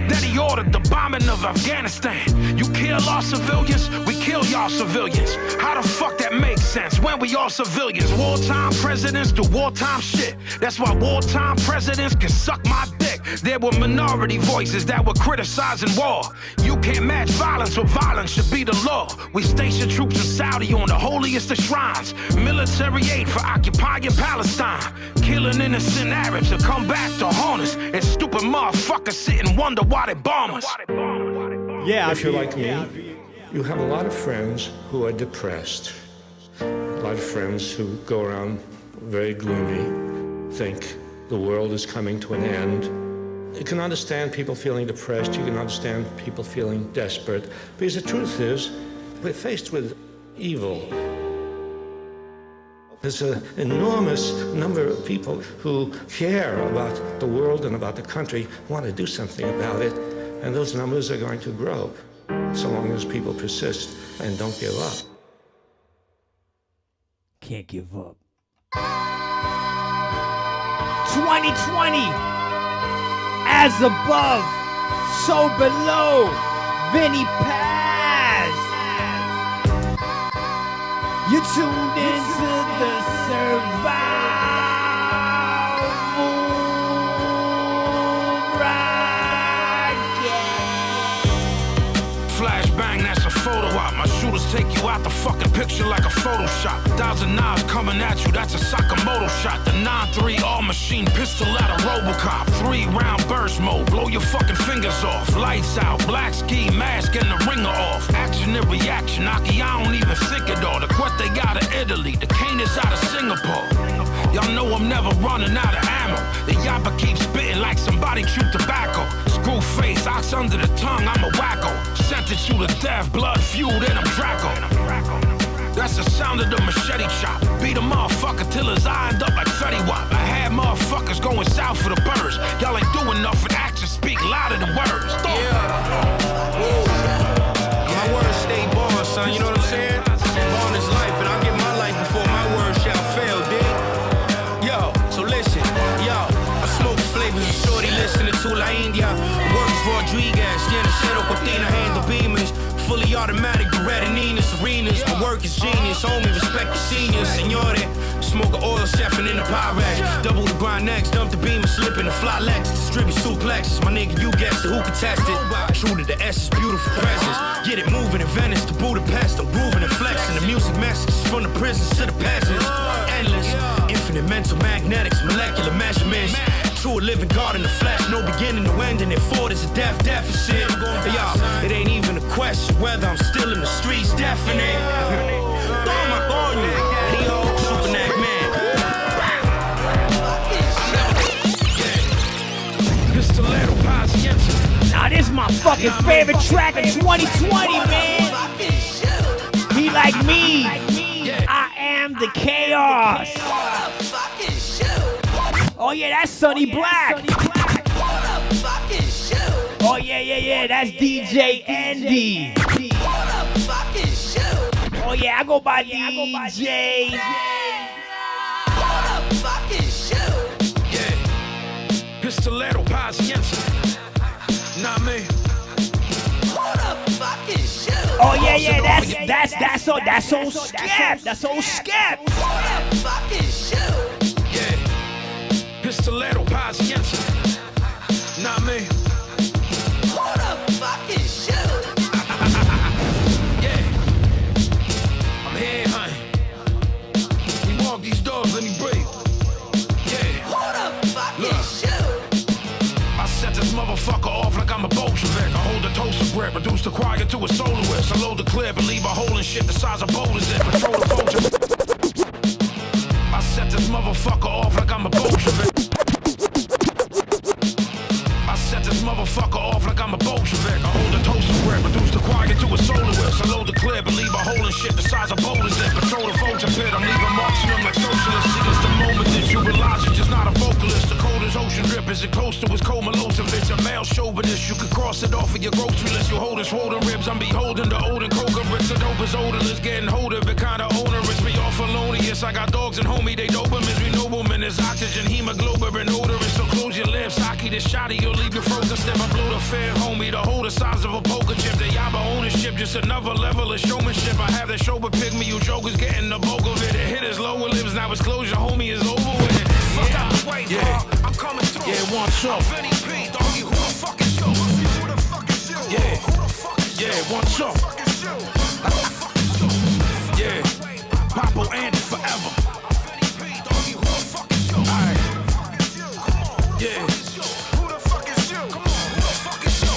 Then he ordered the bombing of Afghanistan. You kill our civilians, we kill y'all civilians. How the fuck that makes sense when we all civilians? Wartime presidents do wartime shit. That's why wartime presidents can suck my dick. There were minority voices that were criticizing war. You can't match violence with violence should be the law. We station troops in Saudi on the holiest of shrines. Military aid for occupying Palestine. Killing innocent Arabs to come back to haunt us. And stupid motherfuckers sit and wonder why they bomb us. Yeah, if you're like me, you have a lot of friends who are depressed. A lot of friends who go around very gloomy, think the world is coming to an end. You can understand people feeling depressed. You can understand people feeling desperate. Because the truth is, we're faced with evil. There's an enormous number of people who care about the world and about the country, want to do something about it, and those numbers are going to grow so long as people persist and don't give up. Can't give up. 2020, as above, so below, Vinnie Paz. You tuned into the survival rocket. Flashbang, that's a photo op. My shooters take you out the fucking picture like a Photoshop. 1,000 knives coming at you, that's a Sakamoto shot. The 9-3 all-machine pistol at a Robocop. 3-round burst mode, blow your fucking fingers off. Lights out, black ski mask and the ringer off. Action and reaction, Aki, I don't even think it all. The quet they got of Italy, the cane is out of Singapore. Y'all know I'm never running out of ammo. The yappa keeps spitting like somebody chewed tobacco. Screw face, ox under the tongue, I'm a wacko. Sentence you to death, blood fueled and I'm Draco. That's the sound of the machete chop. Beat a motherfucker till his eye end up like Fetty Wap. I had motherfuckers going south for the birds. Y'all ain't doing nothing, actions speak louder than words. My words stay born, son, you know what I'm saying? Born is life, and I'll get my life before my words shall fail, dig? Yo, so listen, yo, I smoke flavors of shorty listening to La India. Works Rodriguez, tiene cero cortina, handle beamers. Fully automatic, Beretta Ninas, arenas. My work is genius, homie, respect the seniors, signore. Smoke an oil chefing in the Pyrex. Double the grind next, dump the beam and slip in the fly lex. Distribute suplexes, my nigga, you guessed it, who contested? True to the essence, beautiful presence. Get it moving in Venice to Budapest. I'm grooving and flexing. The music messages from the prisons to the peasants. Endless, infinite mental magnetics, molecular measurements. True living God in the flesh, no beginning, no ending. If forward is a death deficit. Hey, y'all, it ain't even a question whether I'm still in the streets, definite. Throw my on you, Super Neck Man. Now this is my fucking favorite track of 2020, man. Be like me. I am the chaos. Oh yeah, that's Sonny Black. Oh yeah, that's DJ Andy. Oh yeah, I go by DJ. Pistolero, pacienza. Not me. Oh yeah, that's old Skep. That's old Skep. Who the fuck is you? Yeah. Pistolero, pacienza. Not me. Who the fuck is you? Yeah. I'm here, honey. We walk these dogs, let me breathe. Yeah. Who the fuck is you? I set this motherfucker off like I'm a Bolshevik. I hold a toaster bread, reduce the choir to a soloist. I load the clip and leave a hole in shit the size of boulders in. Patrol the vulture. I set this motherfucker off like I'm a Bolshevik. I set this motherfucker off like I'm a Bolshevik. I hold a toaster bread, reduce the choir to a soloist. I load the clip and leave a hole in shit the size of boulders in. Patrol the vulture pit, I'm leaving marks on them like socialists. See, it's the moment that you realize you're just not a vocalist. The coldest ocean drip is a coaster with cold Milosevic. A male chauvinist, you could cross it off of your grocery list. You hold swollen ribs, I'm beholden to Odin Coca bricks. The dope is odorless, getting hold of it, kinda onerous. Me off felonious, I got dogs and homie, they Dobermans. We noblemen, there's oxygen, hemoglobin, and odorous. So close your lips, hockey this shotty, you'll leave your frozen step. I blow the fair homie, the whole the size of a poker chip. The Yaba ownership, just another level of showmanship. I have the show but pick me, you jokers getting the bulk of it. It hit his lower lips, now it's closure, homie is over with it. Fuck out the way, yeah. I'm coming through. Yeah, one show. Vinnie P, doggy, who the fuck is you? Who the fuck is you? Yeah. Who the fuck is you? Yeah, one show. Who the fuck is you? Who the fuck is you? Yeah. Papo Andy forever. Vinnie P, doggy, who the fuck is you? Alright. Yeah. Who the fuck is you? Come on, who the fuck is you?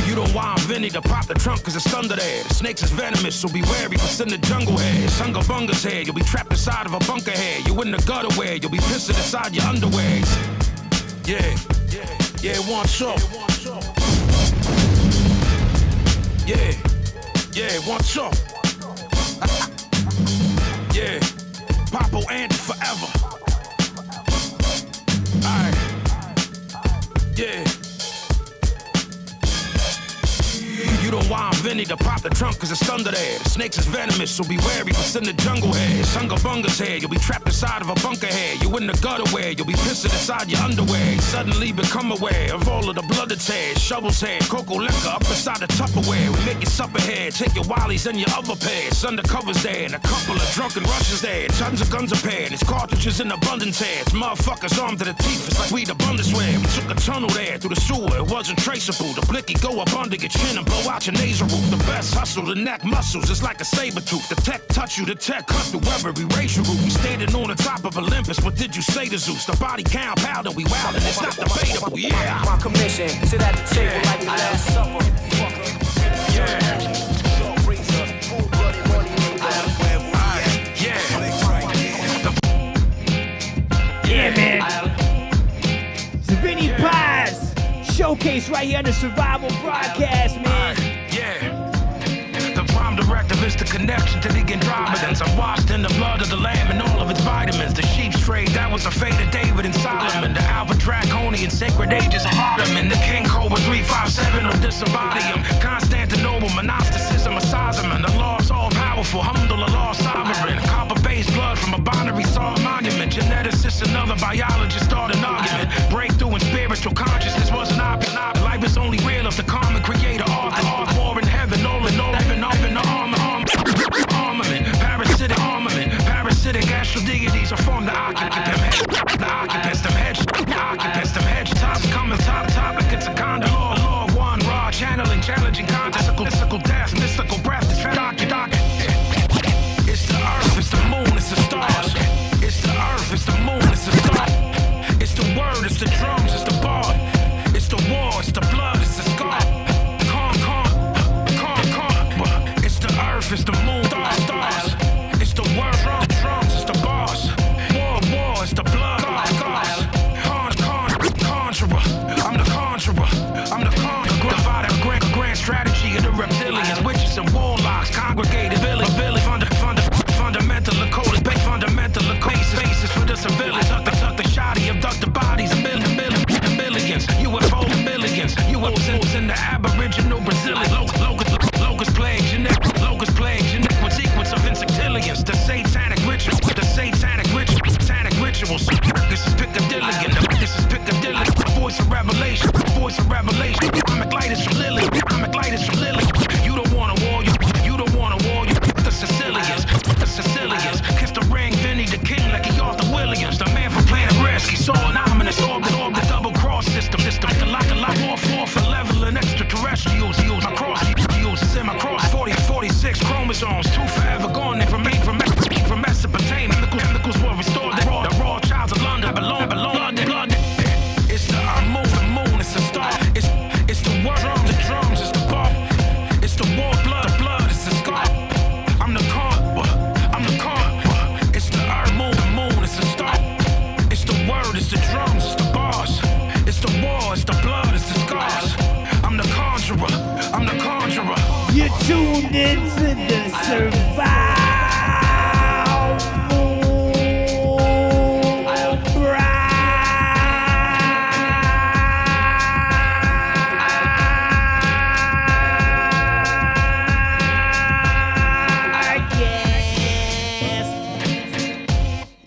You don't want Vinnie to pop the trunk cause it's thunder there. The snakes is venomous, so be wary, but in the jungle here. Sunga bunga's here, you'll be trapped inside of a bunker here. You in the gutter where you'll be pissing inside your underwears. Yeah, one show. Yeah, one show. Yeah, Papo Andy forever. Alright. Yeah. You don't want Vinnie to pop the trunk cause it's thunder there. The snakes is venomous, so be wary, but in the jungle here. Sunga bunga's here, you'll be trapped inside of a bunker here. You in the gutter where you'll be pissing inside your underwear. Suddenly become aware of all of the blood that's here. Shovels here, cocoa liquor up inside the Tupperware. We make it supper here, take your wallies and your other pairs. Undercovers there, and a couple of drunken Russians there. Tons of guns are paired, it's cartridges in abundance here. It's motherfuckers armed to the teeth, it's like we the Bundeswehr. We took a tunnel there through the sewer, it wasn't traceable. The blicky go up under your chin and blow out your nasal root. The best hustle, the neck muscles, it's like a saber tooth. The tech touch you, the tech cut through every racial route. We standing on the top of Olympus, what did you say to Zeus? The body count powder, we wildin', it's not debatable, yeah. My commission, sit at the table like we last supper. Yeah, man. It's the Vinnie Pies showcase right here on the Survival Broadcast, man. The prime directive is the connection to the Andromedans. I'm washed in the blood of the lamb and all of its vitamins. The sheep's trade, that was the fate of David and Solomon. The Alpha Draconian sacred ages of Ottoman. The King Cobra 357 will disembody him. Constantinople, monasticism, Asazaman. The law's all powerful, humble, the law sovereign. Copper-based blood from a binary saw monument. Geneticists and other biologists start an argument. Breakthrough in spiritual consciousness was an option. Life is only real if the common creator author. War in heaven, all in all, heaven, the armament. Parasitic astral deities are formed to occupy them occupants, them hedge tops coming top topic. It's a kind of law of one raw channeling, challenging context, mystical death, mystical breath. It's It's the earth, it's the moon, it's the stars. It's the earth, it's the moon, it's the stars. It's the word, it's the drums, it's the bar. It's the war, it's the blood, it's the scar. It's the earth, it's the moon, stars. It's the word, drums, it's the bars. War, it's the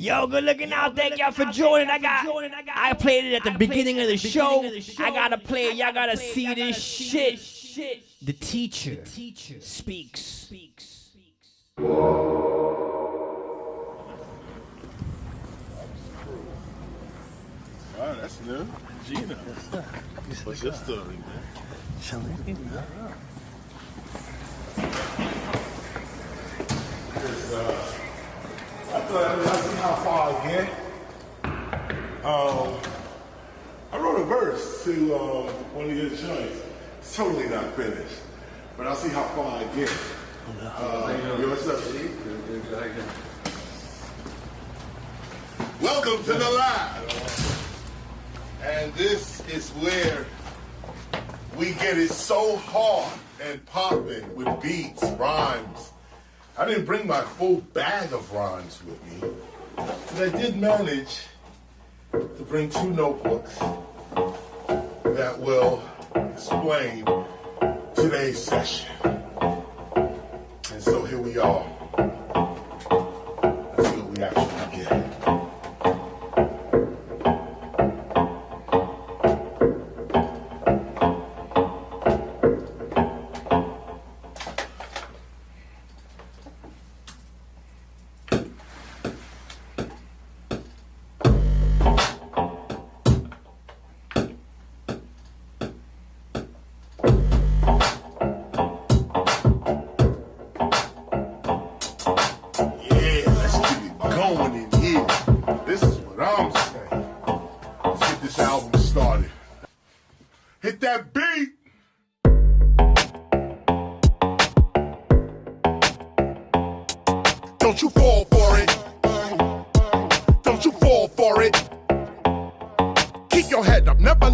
Yo, good looking out. Thank y'all for joining. I played it at the beginning of the show. I gotta play it. Y'all gotta see this shit. The teacher speaks. Wow, that's new. Gina. What's your story, man? I thought I'd see how far I get. I wrote a verse to one of your joints. It's totally not finished, but I'll see how far I get. What's up, G? Welcome to the lab. And this is where we get it so hard and popping with beats, rhymes. I didn't bring my full bag of rhymes with me, but I did manage to bring 2 notebooks that will explain today's session. And so here we are. Let's see what we actually get. Hit that beat. Don't you fall for it. Don't you fall for it. Keep your head up, never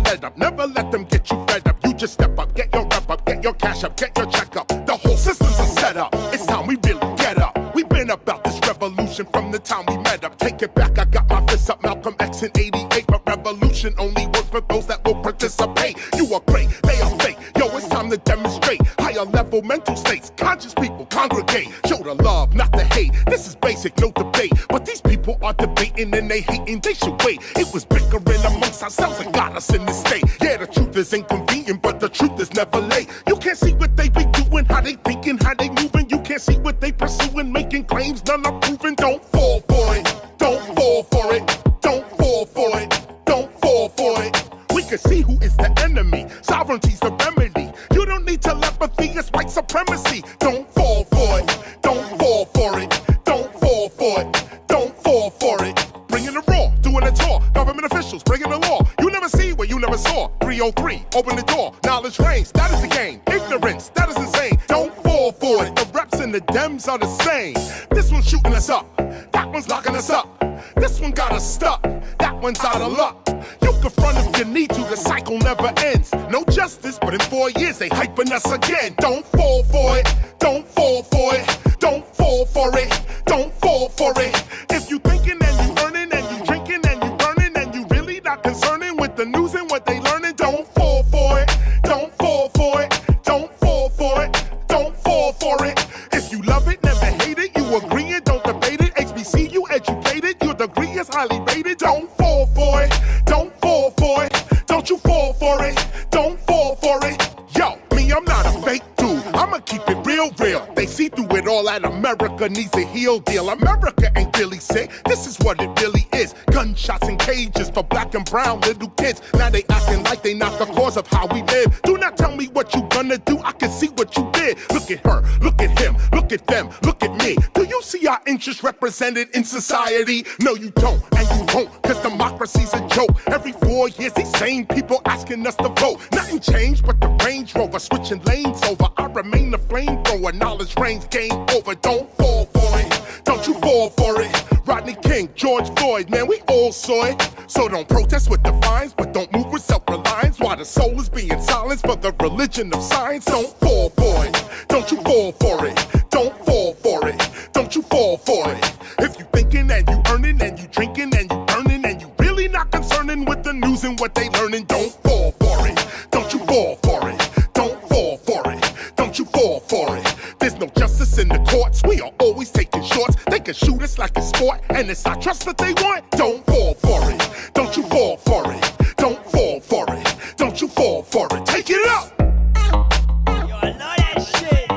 let them get you fed up. You just step up, get your rep up, get your cash up, get your check up. The whole system's a setup. It's time we really get up. We've been about this revolution from the time we met up. Take it back, I got my fists up, Malcolm X in 88. But revolution only works for those that will participate. You are great, they are fake. Yo, it's time to demonstrate higher level mental states. Conscious people congregate. Show the love, not the hate. This is basic, no debate. But these people are debating and they hating, they should wait. It was bickering amongst ourselves that got us in this state. Yeah, the truth is inconvenient, but the truth is never late. You can't see what they be doing, how they thinking, how they moving. You can't see what they pursuing, making claims none are proven. Don't fall for it, don't fall for it, don't fall for it, don't fall for it. We can see who is the enemy, sovereignty's the remedy. You don't need telepathy, it's white supremacy. Don't fall for it, don't fall for it, don't fall for it, don't fall for it. Bringing the raw, doing a tour, government officials breaking the law. You never see what you never saw. 303, open the door, knowledge reigns, that is the game. Ignorance, that is insane. Don't fall for it, the reps and the Dems are the same. This one's shooting us up, that one's locking us up. This one got us stuck, that one's out of luck. You can front if you need to, the cycle never ends. No justice, but in 4 years they hyping us again. Don't fall for it, don't fall for it, don't fall for it, don't fall for it. If you thinking and you earning and you drinking and you burning and you really not concerning with the news and what they learning, don't fall for it, don't fall for it, don't fall for it, don't fall for it. If you love it, never hate it, you agree it, don't debate it. HBC, you educated, your degree is highly rated. Don't fall for it, don't fall for it, don't you fall for it, don't fall for it. Yo, me, I'm not a fake dude, I'ma keep it real. They see through it all that America needs a heel deal. America ain't really sick, this is what it really is. Gunshots and cages for black and brown little kids. Now they acting like they not the cause of how we live. Do not tell me what you gonna do, I can see what you did. Look at her, look at him, look at them, look at me. Do you see our interests represented in society? No, you don't, and you won't, cause democracy's a joke. Every 4 years, these same people asking us to vote. Nothing changed but the Range Rover switching lanes over. I remain the flamethrower, knowledge reigns, game over. Don't fall for it, don't you fall for it. Rodney King, George Floyd, man, we all saw it. So don't protest with defiance, but don't move with self-reliance. While the soul is being silenced for the religion of science. Don't fall for it, don't you fall for it, don't fall for it, don't you fall for it. If you thinking and you earning and you drinking and you burning and you really not concerning with the news and what they learning, don't fall for it, don't you fall for it, don't fall for it, don't you fall for it. There's no justice in the courts, we are always taking shorts. They can shoot us like a sport, And it's I trust that they want. Don't fall for it. Don't you fall for it. Don't fall for it. Don't you fall for it. Take it up. Yo, I love that shit.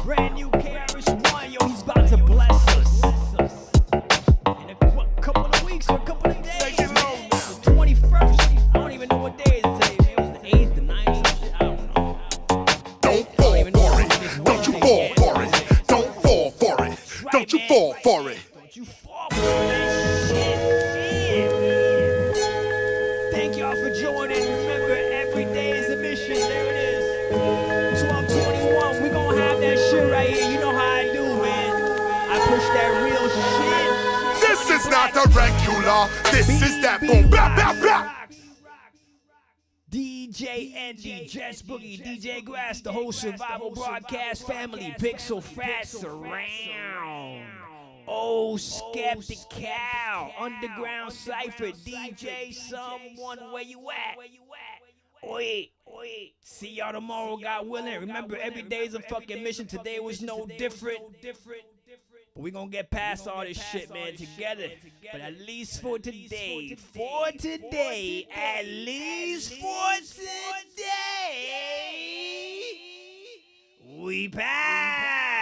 Brand new KRS-One, yo, he's about to bless us. In a couple of weeks or a couple of days. The 21st. I don't even know what day it is today. It was the 8th, the 9th, some shit. I don't know. Don't fall for it. Don't you fall for it. Don't fall for it. Don't you fall for it. Don't you fall for that shit. Thank y'all for joining. Remember, every day is a mission. There it is. 1221. We gonna have that shit right here. You know how I do, man. I push that real shit. This is not the regular. This is that boom bap bap bap. DJ Andy, Jess Boogie, DJ Grass, the whole Survival Broadcast family, Pixel Fat Surround. Oh, Skeptic Cow, Underground Cypher, DJ Someone, where you at? Oi. See y'all tomorrow, God willing. Remember, every day's a fucking mission. Today was no different. But we gonna get past all this shit, man, together. But at least for today, at least for today, we pass.